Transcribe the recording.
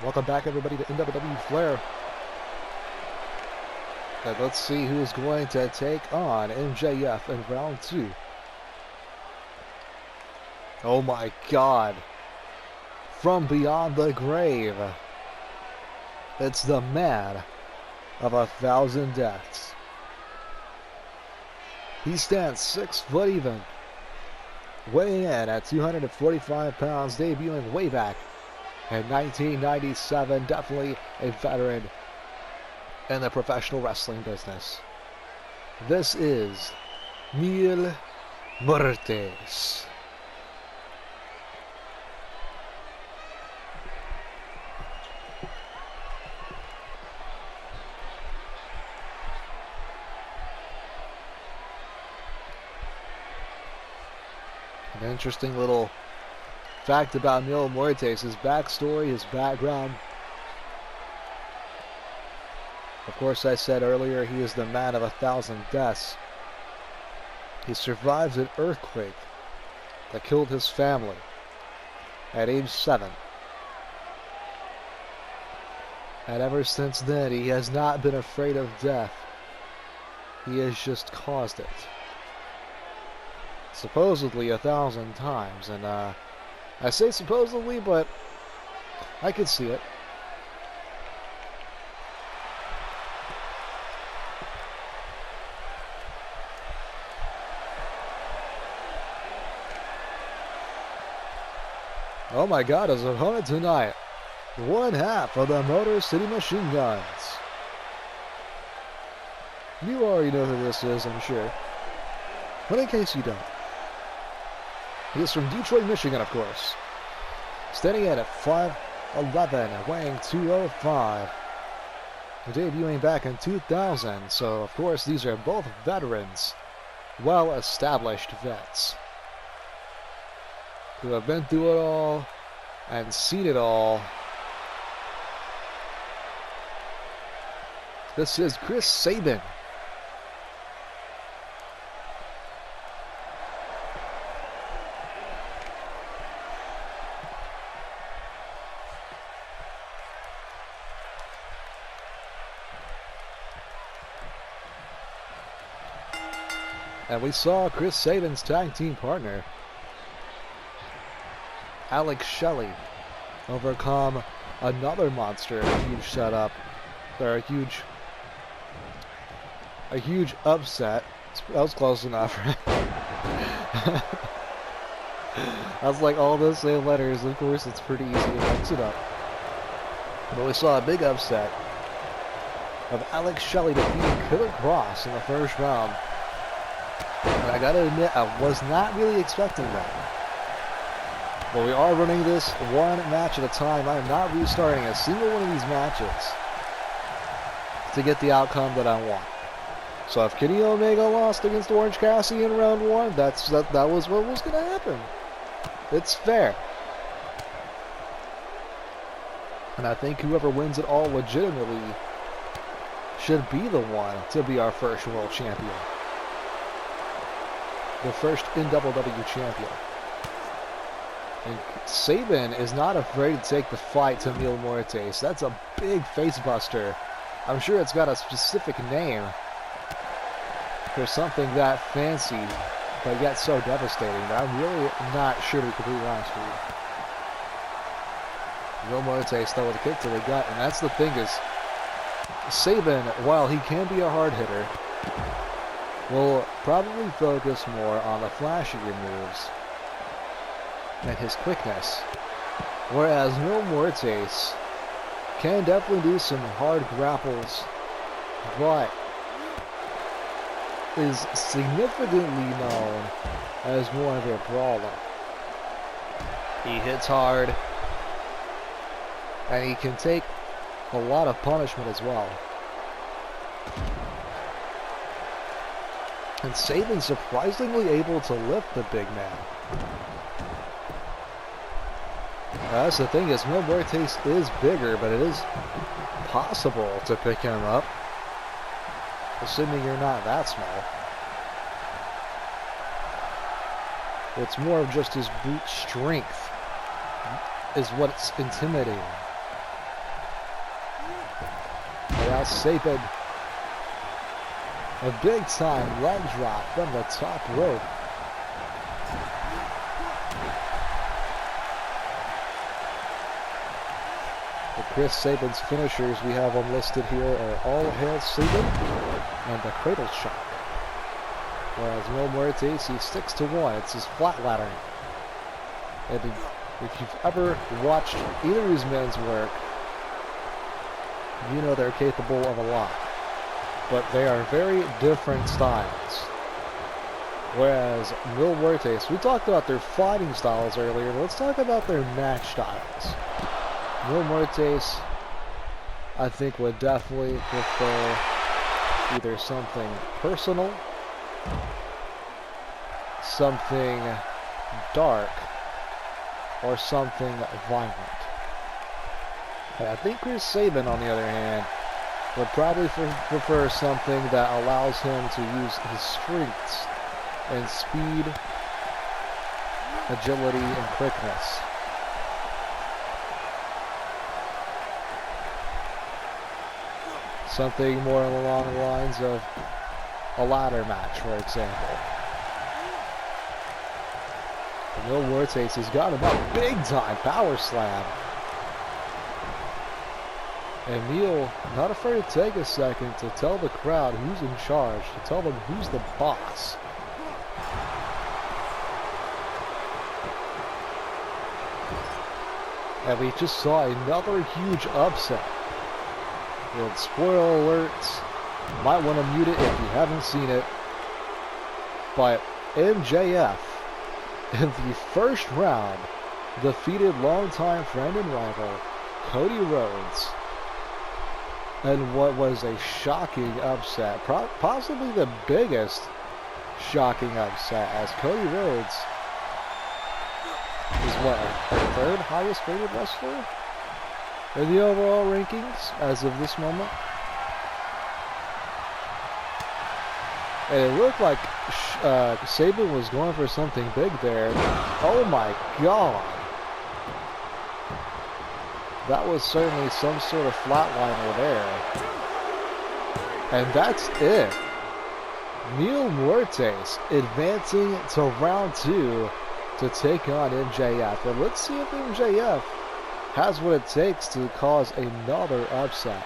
Welcome back, everybody, to NWW Flair. And let's see who's going to take on MJF in round 2. Oh my God. From beyond the grave, it's the man of 1,000 deaths. He stands 6 foot even, weighing in at 245 pounds, debuting way back in 1997. Definitely a veteran in the professional wrestling business. This is Muertes. An interesting little fact about Muertes, his backstory, his background. Of course, I said earlier, he is the man of 1,000 deaths. He survived an earthquake that killed his family at age 7. And ever since then, he has not been afraid of death. He has just caused it. Supposedly 1,000 times, and I say supposedly, but I could see it. Oh my God, his opponent tonight, one half of the Motor City Machine Guns. You already know who this is, I'm sure, but in case you don't, he is from Detroit, Michigan, of course. Standing at 5'11", weighing 205. Debuting back in 2000, so of course these are both veterans, well-established vets, who have been through it all and seen it all. This is Chris Sabin. And we saw Chris Sabin's tag team partner, Alex Shelley, overcome another monster in a huge setup, or a huge upset. That was close enough. I was like, all those same letters, of course it's pretty easy to mix it up. But we saw a big upset of Alex Shelley defeating Killer Cross in the first round. And I gotta admit, I was not really expecting that. But we are running this one match at a time. I am not restarting a single one of these matches to get the outcome that I want. So if Kenny Omega lost against Orange Cassidy in round 1, that was what was gonna happen. It's fair. And I think whoever wins it all legitimately should be the one to be our first world champion. The first NWW champion. And Sabin is not afraid to take the fight to Muertes. That's a big facebuster. I'm sure it's got a specific name for something that fancy, but yet so devastating that I'm really not sure, to be completely honest with you. Muertes though with a kick to the gut, and that's the thing is, Sabin, while he can be a hard hitter, will probably focus more on the flashier moves and his quickness, whereas Muertes can definitely do some hard grapples, but is significantly known as more of a brawler. He hits hard, and he can take a lot of punishment as well. And Sabin's surprisingly able to lift the big man. That's the thing is, Muertes is bigger, but it is possible to pick him up, assuming you're not that small. It's more of just his brute strength is what's intimidating. now Sabin. A big time leg drop from the top rope. The Chris Sabin's finishers we have them listed here are All Hail Sabin and the Cradle Shock. Whereas Mil Muertes, he sticks to one. It's his flat laddering. And if you've ever watched either of these men's work, you know they're capable of a lot. But they are very different styles. Whereas Mil Muertes, we talked about their fighting styles earlier, but let's talk about their match styles. Mil Muertes, I think, would definitely prefer either something personal, something dark, or something violent. And I think Chris Sabin, on the other hand, would probably prefer something that allows him to use his strengths and speed, agility, and quickness. Something more along the lines of a ladder match, for example. Mil Muertes, he's got him up big time, power slam. And Mil, not afraid to take a second to tell the crowd who's in charge, to tell them who's the boss. And we just saw another huge upset. And spoiler alerts, might want to mute it if you haven't seen it, but MJF, in the first round, defeated longtime friend and rival Cody Rhodes in what was a shocking upset, possibly the biggest shocking upset, as Cody Rhodes is what, our third highest rated wrestler in the overall rankings as of this moment. And it looked like Sabin was going for something big there. Oh my god. That was certainly some sort of flatliner there. And that's it. Mil Muertes advancing to round 2 to take on MJF. And let's see if MJF has what it takes to cause another upset.